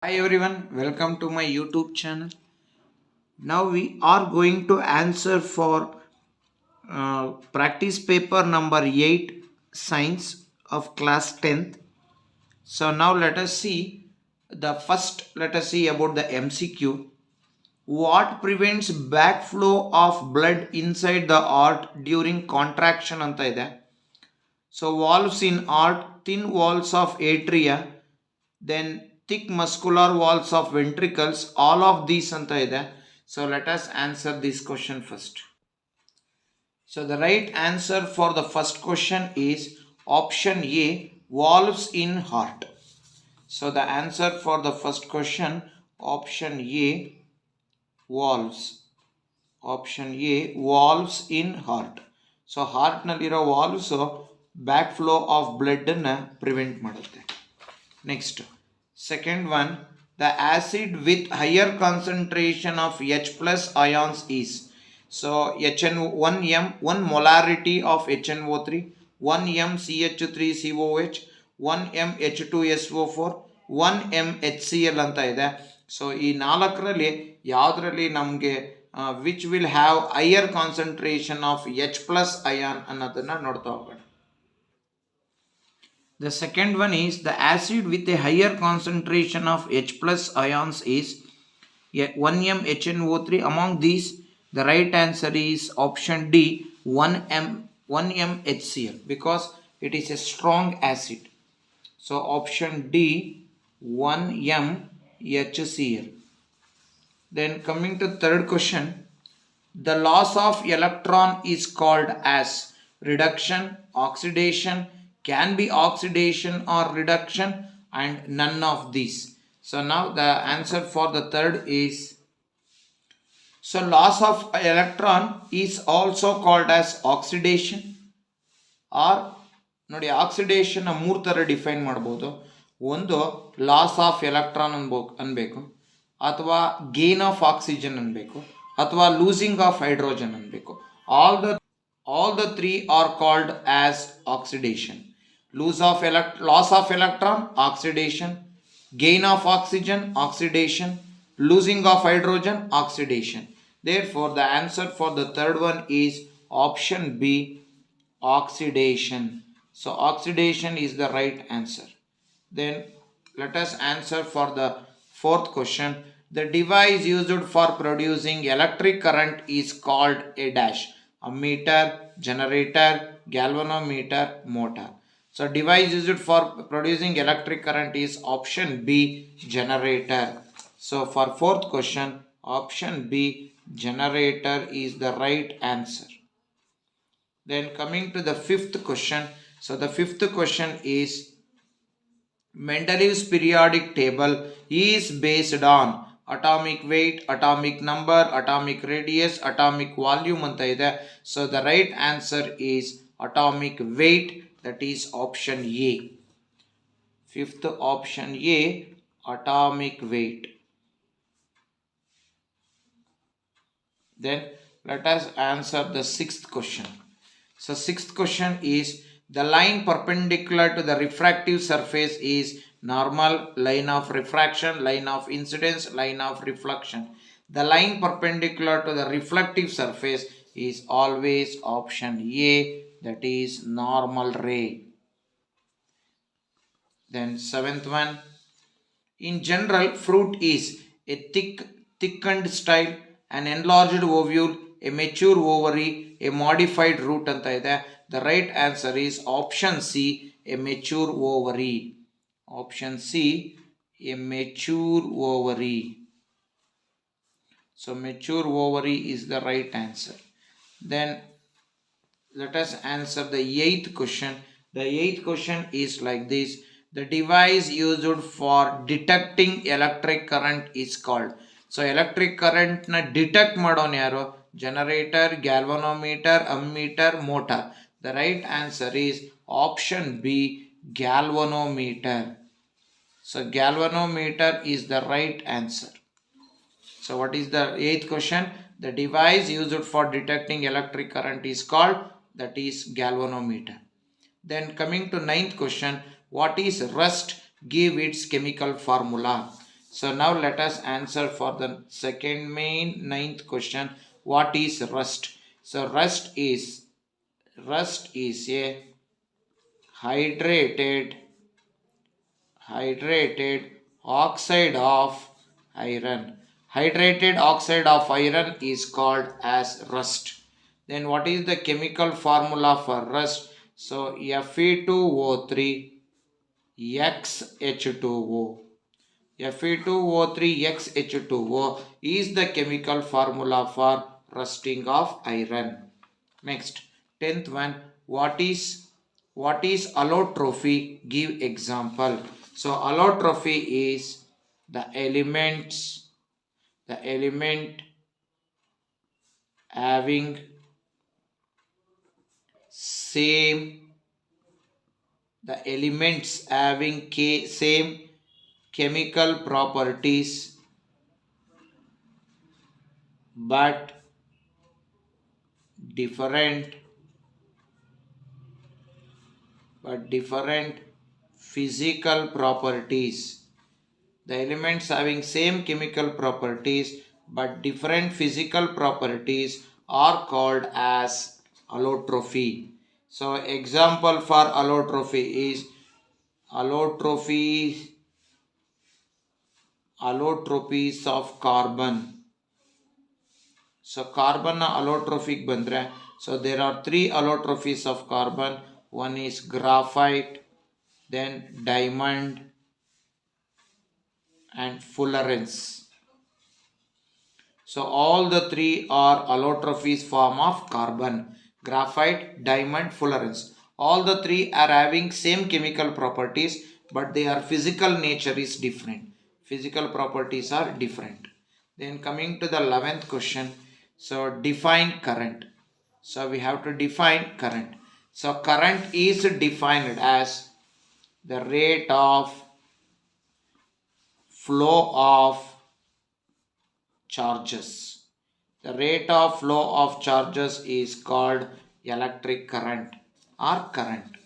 Hi everyone, welcome to my YouTube channel. Now we are going to answer for practice paper number 8 science of class 10th. So now let us see about the MCQ. What prevents backflow of blood inside the heart during contraction anta ide. So valves in heart, thin walls of atria, then thick muscular walls of ventricles, all of these anta ide. So let us answer this question first. So the right answer for the first question is option A, valves in heart. So the answer for the first question, option A, valves. Option A, valves in heart. So heart nalliro valves backflow of blood na prevent ಮಾಡುತ್ತೆ. Next, second one, the acid with higher concentration of H plus ions is. So HN1M, 1 molarity of HNO3, 1 MCH3COH, 1 MH2SO4, 1 MHCl ಅಂತ ಇದೆ. So ಈ ನಾಲ್ಕರಲ್ಲಿ ಯಾವುದರಲ್ಲಿ ನಮಗೆ which will have higher concentration of H plus ion ಅನ್ನೋದನ್ನ ನೋಡ್ತಾ ಹೋಗೋಣ. The second one is the acid with a higher concentration of H plus ions is 1MHNO3. Among these, the right answer is option D, 1MHCl, because it is a strong acid. So option D, 1MHCl. Then coming to third question, the loss of electron is called as reduction, oxidation, can be oxidation or reduction, and none of these. So now the answer for the third is, so loss of electron is also called as oxidation, or ನೋಡಿ oxidation ಮೂರು ಥರ define ಮಾಡ್ಬೋದು. ಒಂದು loss of electron ಅನ್ಬೇಕು, ಅಥವಾ gain of oxygen ಅನ್ಬೇಕು, ಅಥವಾ losing of hydrogen ಅನ್ಬೇಕು. all the three are called as oxidation. Loss of electron, oxidation; gain of oxygen, oxidation; losing of hydrogen, oxidation. Therefore the answer for the third one is option B, oxidation. So oxidation is the right answer. Then let us answer for the fourth question. The device used for producing electric current is called a dash. Ammeter, generator, galvanometer, motor. So device used for producing electric current is option B, generator. So for fourth question, option B, generator is the right answer. Then coming to the fifth question. So the fifth question is, Mendeleev's periodic table is based on atomic weight, atomic number, atomic radius, atomic volume anta ide. So the right answer is atomic weight, that is option A. Fifth option A, atomic weight. Then let us answer the sixth question. So sixth question is, the line perpendicular to the refractive surface is normal, line of refraction, line of incidence, line of reflection. The line perpendicular to the reflective surface is always option A, that is normal ray. Then seventh one, in general fruit is a thickened style, an enlarged ovule, a mature ovary, a modified root anta ide. The right answer is option C, a mature ovary. Option C, a mature ovary. So mature ovary is the right answer. Then let us answer the eighth question. The eighth question is like this: the device used for detecting electric current is called. So electric current na detect ಮಾಡೋನು ಯಾರು? Generator, galvanometer, ammeter, motor. The right answer is option B, galvanometer. So galvanometer is the right answer. So what is the eighth question? The device used for detecting electric current is called, that is galvanometer. Then coming to ninth question, what is rust? Give its chemical formula. So now let us answer for the second main ninth question. What is rust? So rust is a hydrated oxide of iron. Hydrated oxide of iron is called as rust. Then what is the chemical formula for rust? So Fe2O3 XH2O. Fe2O3XH2O is the chemical formula for rusting of iron. Next, 10th one, what is allotropy? Give example. So allotropy is the element having same chemical properties but different physical properties. The elements having same chemical properties but different physical properties are called as allotropy. So example for allotropy is allotropies of carbon. So carbon allotrophic bandre. So there are three allotrophies of carbon. One is graphite, then diamond and fullerenes. So all the three are allotrophies form of carbon: graphite, diamond, fullerenes. All the three are having same chemical properties but their physical nature is different. Physical properties are different. Then coming to the 11th question. So define current. So we have to define current. So current is defined as the rate of flow of charges. The rate of flow of charges is called electric current or current.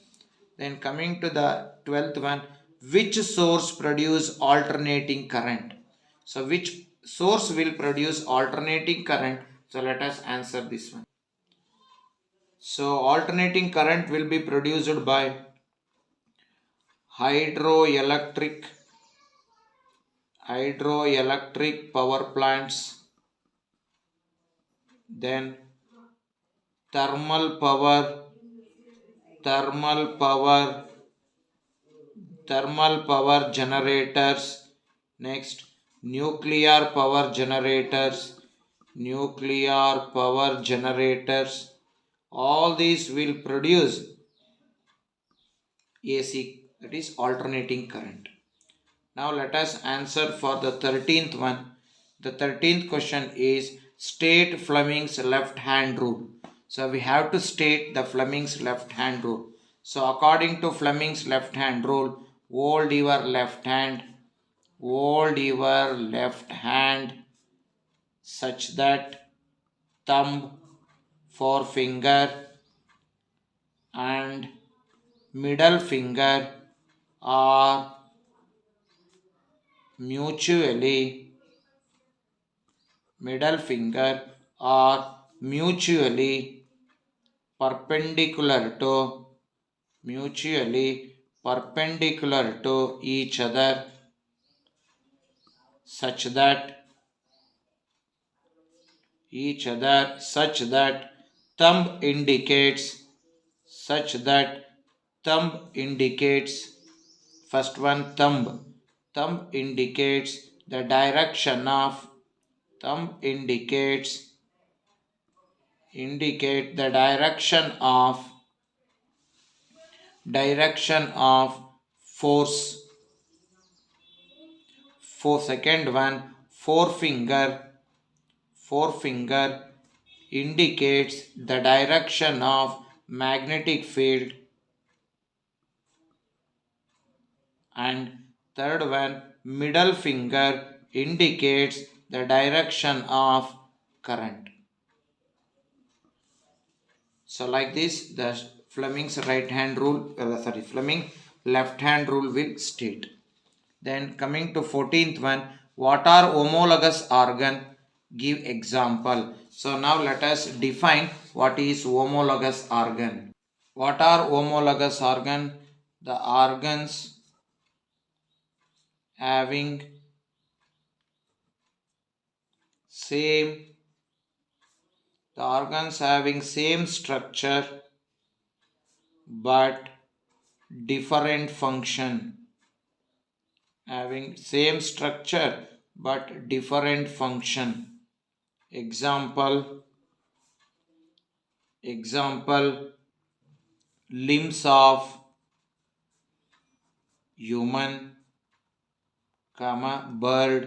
Then coming to the 12th one, which source produce alternating current? So which source will produce alternating current? So let us answer this one. So alternating current will be produced by hydroelectric power plants, then thermal power generators, next nuclear power generators. All these will produce AC, that is alternating current. Now let us answer for the 13th one. The 13th question is state Fleming's left hand rule. So we have to state the Fleming's left hand rule. So according to Fleming's left hand rule, hold your left hand such that thumb, forefinger and middle finger are mutually perpendicular to each other such that thumb indicates first one, thumb indicates the direction of force. For second one, forefinger indicates the direction of magnetic field, and third one, middle finger indicates the direction of current. So like this, the Fleming's Fleming left hand rule will state. Then coming to 14th one, what are homologous organ? Give example. So now let us define what is homologous organ. What are homologous organ? The organs having same structure but different function. Having same structure but different function. Example limbs of human, bird,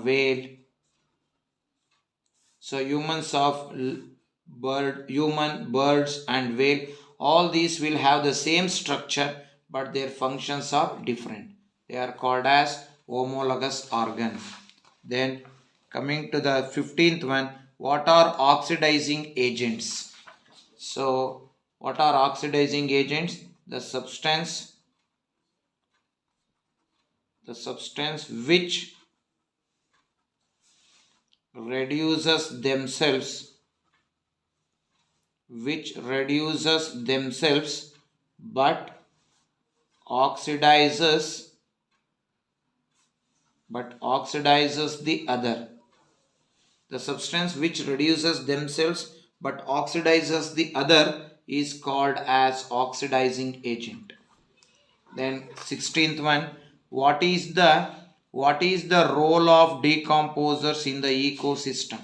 whale. So human, birds and whale, all these will have the same structure but their functions are different. They are called as homologous organ. Then coming to the 15th one, what are oxidizing agents? So what are oxidizing agents? The substance which reduces themselves but oxidizes the other. The substance which reduces themselves but oxidizes the other is called as oxidizing agent. Then 16th one, what is the role of decomposers in the ecosystem?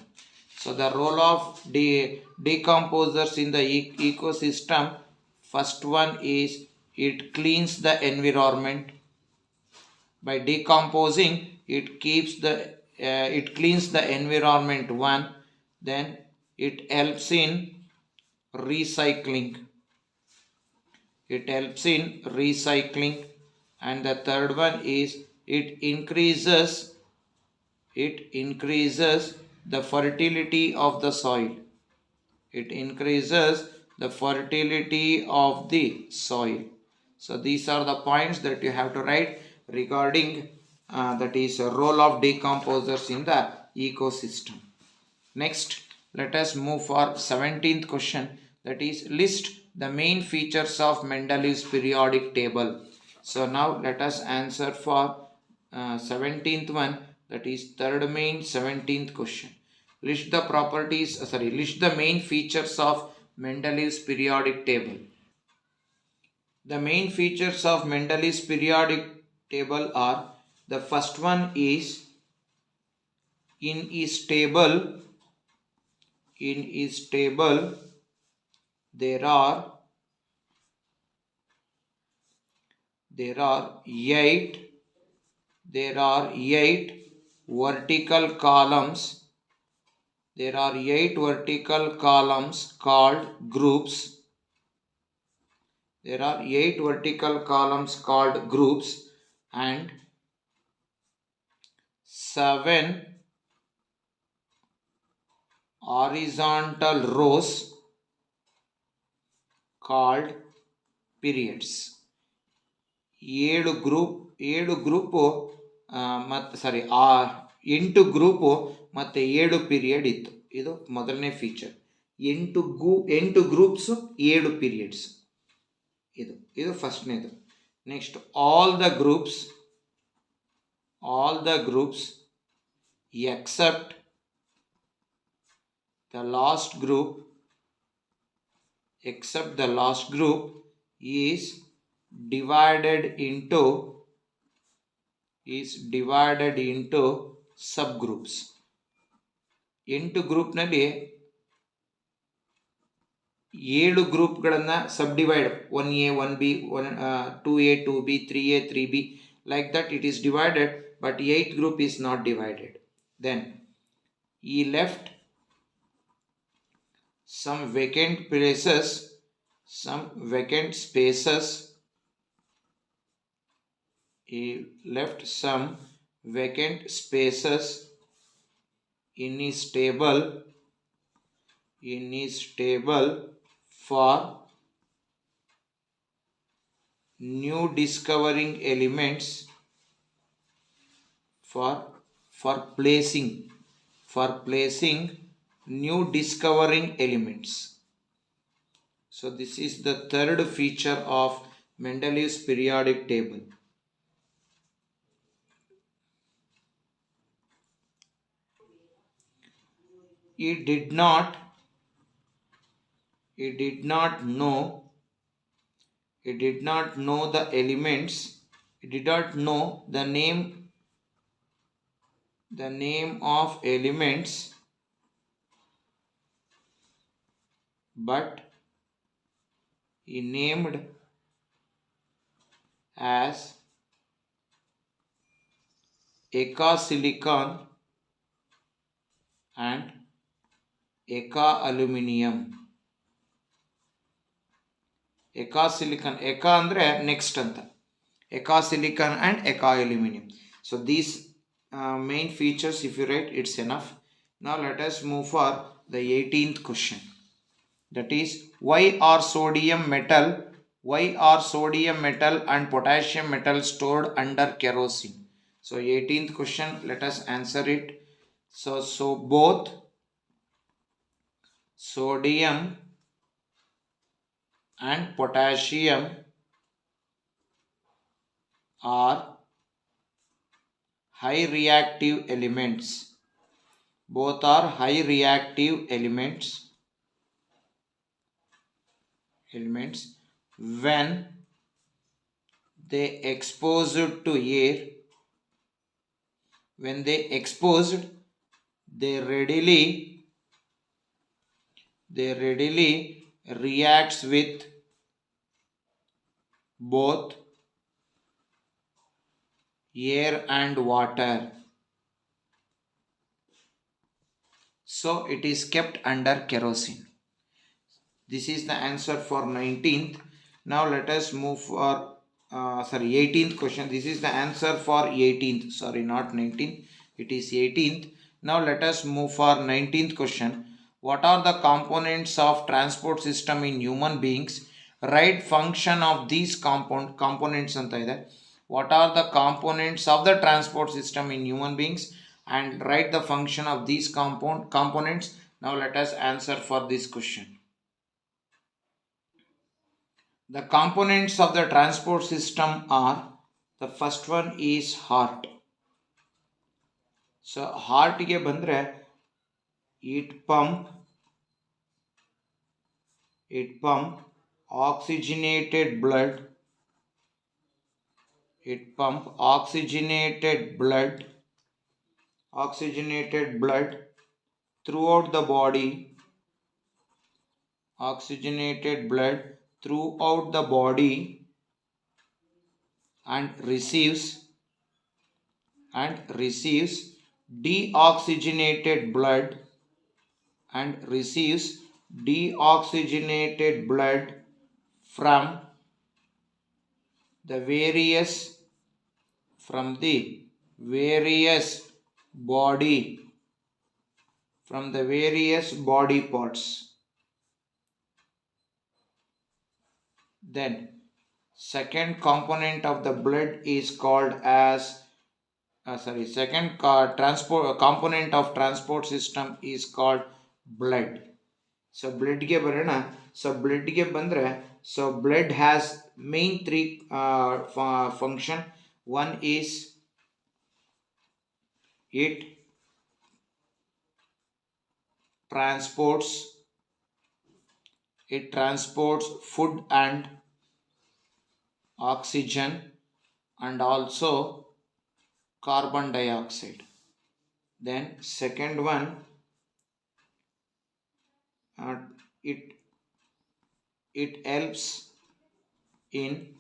So the role of decomposers in the ecosystem, first one is it cleans the environment. By decomposing, it cleans the environment, one. Then it helps in recycling. And the third one is it increases the fertility of the soil. So these are the points that you have to write regarding that is a role of decomposers in the ecosystem. Next, let us move for 17th question, that is list the main features of Mendeleev's periodic table. So now let us answer for 17th one, that is third main 17th question. List the main features of Mendeleev's periodic table. The main features of Mendeleev's periodic table are, the first one is in his table there are 8 vertical columns. There are 8 vertical columns called groups. And 7 horizontal rows called periods. 7 group ಎಂಟು group ಮತ್ತು 7 period ಇತ್ತು. ಇದು ಮೊದಲನೇ feature. 8 groups 7 periods. ಇದು ಫಸ್ಟ್ನೇದು. Next all the groups except the last group is divided into subgroups. 8 ಗ್ರೂಪ್ನಲ್ಲಿ 7 ಗ್ರೂಪ್ಗಳನ್ನು subdivide, 1A 1B 2A 2B 3A 3B, like that it is divided, but 8 group is not divided. Then he left some vacant spaces. He left some vacant spaces in his table for new discovering elements for placing new discovering elements. So this is the third feature of Mendeleev's periodic table. He did not know the elements. He did not know the name of elements, but he named as Eka silicon and Eka aluminium. Eka silicon, Eka andre next anta, Eka silicon and Eka aluminium. So these main features, if you write, it's enough. Now let us move for the 18th question. That is, why are sodium metal and potassium metal stored under kerosene? So 18th question, let us answer it. So both sodium and potassium are high reactive elements. Both are high reactive elements when they exposed to air. When they exposed, they readily reacts with both air and water. So it is kept under kerosene. This is the answer for 19th. Now let us move for 18th question. This is the answer for 18th. Sorry, not 19th. It is 18th. Now let us move for 19th question. What are the components of transport system in human beings? Write function of these components anta ide. What are the components of the transport system in human beings, and write the function of these components. Now let us answer for this question. The components of the transport system are, the first one is heart. So heart ge bandre, it pump oxygenated blood. It pump oxygenated blood throughout the body. Oxygenated blood throughout the body, and receives deoxygenated blood from the various body parts. Then second component of the blood is called as component of transport system is called blood. So blood ge barana. So blood ge bandre, so blood has main three function. One is it transports food and oxygen, and also carbon dioxide. Then second one, it helps in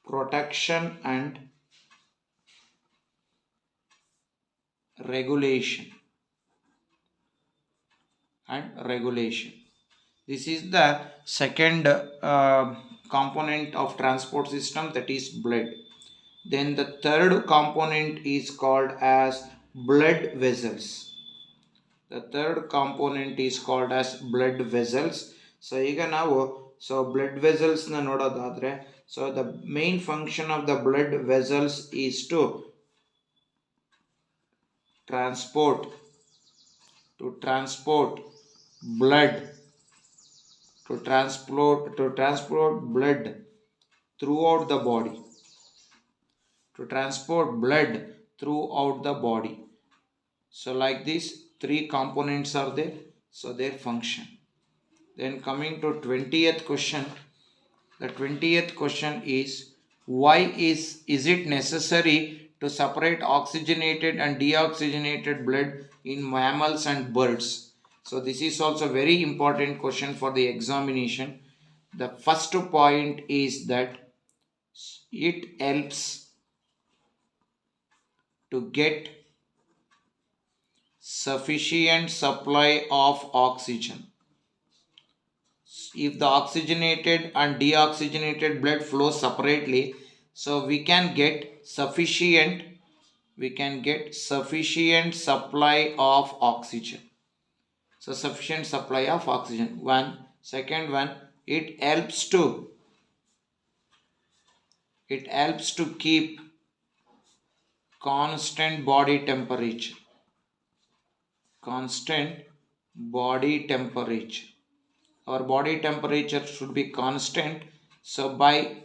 protection and regulation. This is the second component of transport system, that is blood. Then the third component is called as blood vessels. The third component is called as blood vessels. So ಈಗ ನಾವು blood vessels na ನೋಡೋದಾದ್ರೆ, So the main function of the blood vessels is to transport blood to transport blood throughout the body, to transport blood throughout the body. So like this, three components are there, so their function. Then coming to 20th question. The 20th question is, why is it necessary to separate oxygenated and deoxygenated blood in mammals and birds? So this is also very important question for the examination. The first point is that it helps to get sufficient supply of oxygen. If the oxygenated and deoxygenated blood flows separately, so we can get sufficient supply of oxygen. So sufficient supply of oxygen. One. Second one, it helps to keep constant body temperature. Our body temperature should be constant. So by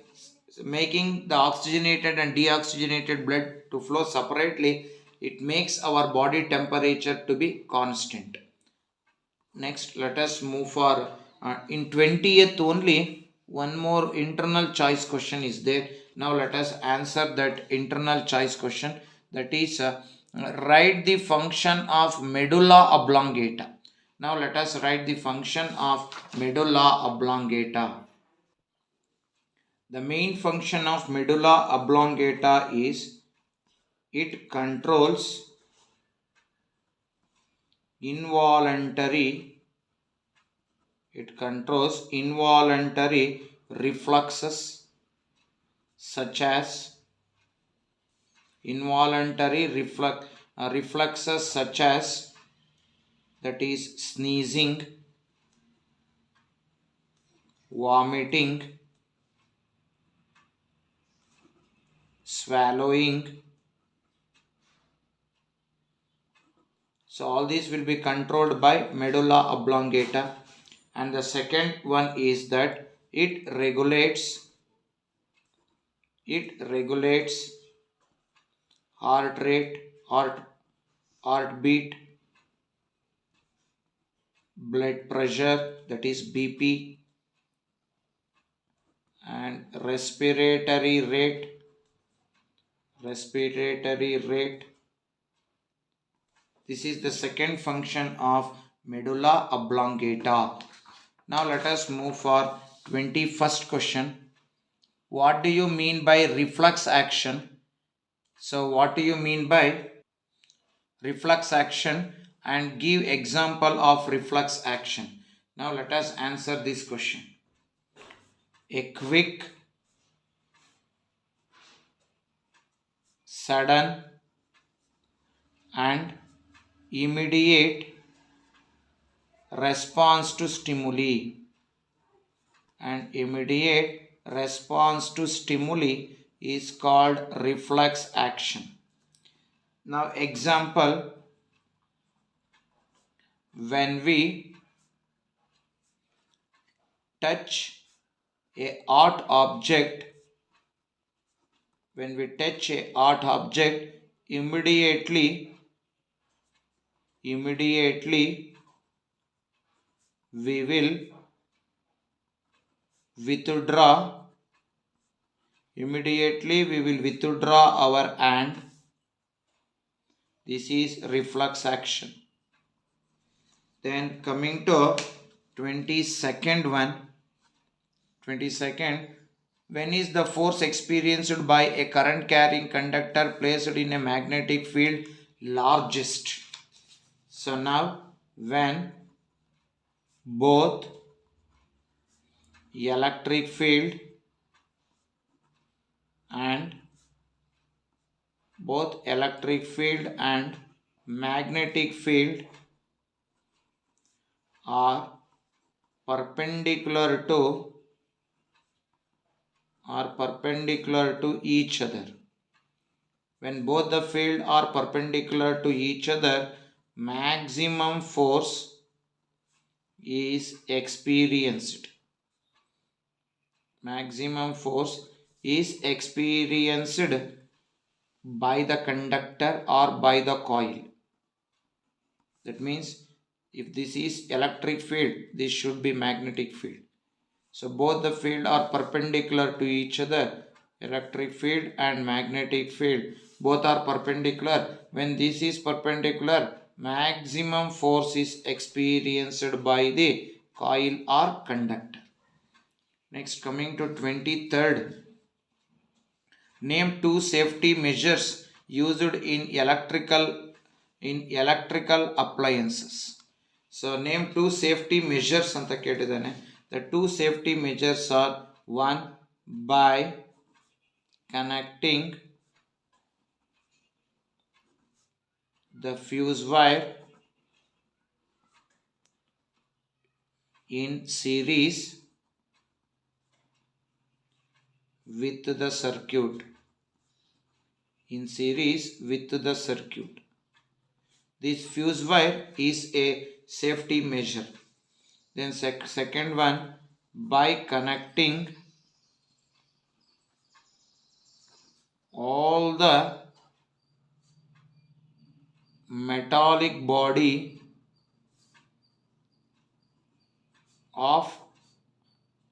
making the oxygenated and deoxygenated blood to flow separately, it makes our body temperature to be constant. Next, let us move for in 20th only one more internal choice question is there. Now let us answer that internal choice question, that is write the function of medulla oblongata. Now let us write the function of medulla oblongata. The main function of medulla oblongata is it controls involuntary reflexes such as that is sneezing, vomiting, swallowing. So all these will be controlled by medulla oblongata. And the second one is that it regulates heart rate, heartbeat, blood pressure, that is BP, and respiratory rate. This is the second function of medulla oblongata. Now let us move for 21st question. What do you mean by reflex action? So what do you mean by reflex action, and give example of reflex action? Now let us answer this question. A quick, sudden and immediate response to stimuli is called reflex action. Now example, when we touch a hot object, immediately we will withdraw our hand. This is reflex action. Then coming to 22nd one. When is the force experienced by a current carrying conductor placed in a magnetic field largest? So now, when both electric field and magnetic field are perpendicular to are perpendicular to each other. When both the field are perpendicular to each other, maximum force is experienced. Maximum force is experienced by the conductor or by the coil. That means if this is electric field, this should be magnetic field. So both the field are perpendicular to each other. Electric field and magnetic field both are perpendicular. When this is perpendicular, maximum force is experienced by the coil or conductor. Next, coming to 23rd. Name two safety measures used in electrical appliances. So name two safety measures anta ketidane. The two safety measures are: one, by connecting the fuse wire in series with the circuit. This fuse wire is a safety measure. Then second one, by connecting all the metallic body of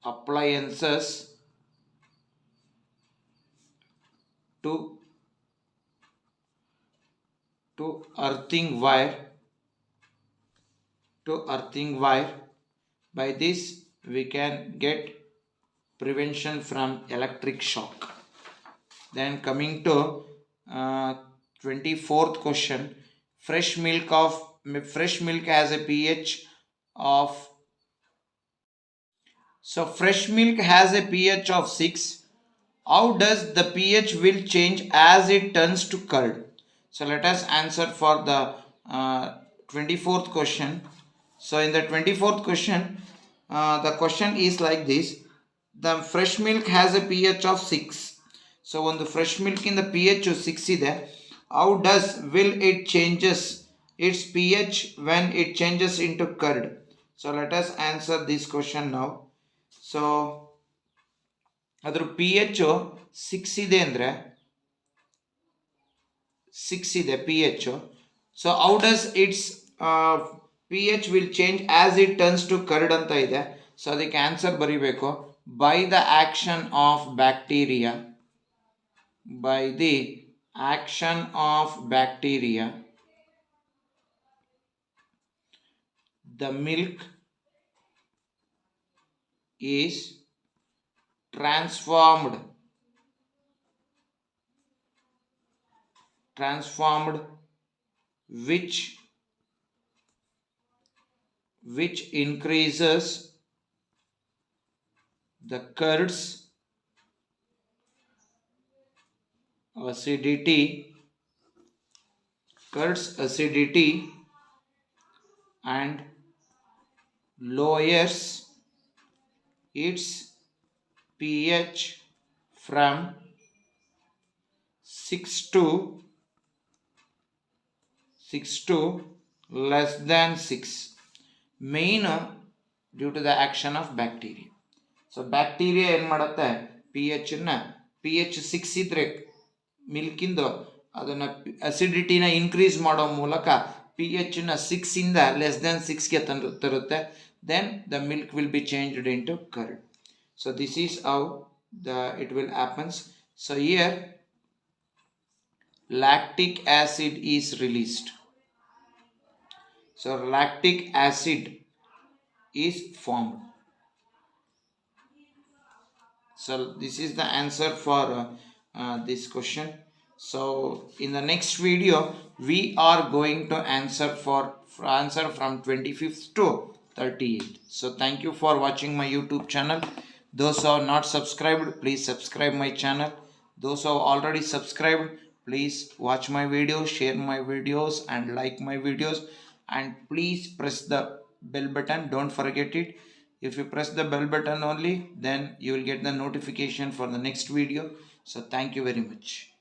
appliances to earthing wire. By this we can get prevention from electric shock. Then coming to 24th question. Fresh milk has a pH of fresh milk has a pH of 6. How does the pH will change as it turns to curd? So let us answer for the 24th question. So in the 24th question, the question is like this. The fresh milk has a pH of 6. So when the fresh milk in the pH of 6 is there, how will it changes its pH when it changes into curd? So let us answer this question now. So ಅದರ pH 6 ಇದೆ ಅಂದ್ರೆ 6 ಇದೆ pH. So how does its pH will change as it turns to curd ಅಂತ ಇದೆ. So ಅದಕ್ಕೆ answer ಬರೀಬೇಕು: by the action of bacteria. The milk is transformed which increases the curd's acidity and lowers its pH from 6 to less than 6. Main due to the action of bacteria. So bacteria ಏನು ಮಾಡುತ್ತೆ, pH 6 ಇದ್ರೆ milk ಇಂದು ಅದನ್ನ ಅಸಿಡಿಟಿನ increase ಮಾಡೋ ಮೂಲಕ pH ನ 6 ಇಂದ less than 6 ಗೆ ತರುತ್ತೆ. Then the milk will be changed into curd. So this is how it will happens. So here lactic acid is released. So lactic acid is formed. So this is the answer for this question. So in the next video we are going to answer from 25th to 38th. So thank you for watching my YouTube channel. Those who are not subscribed, please subscribe my channel. Those who have already subscribed, please watch my videos, share my videos and like my videos, and please press the bell button. Don't forget it. If you press the bell button only, then you will get the notification for the next video. So thank you very much.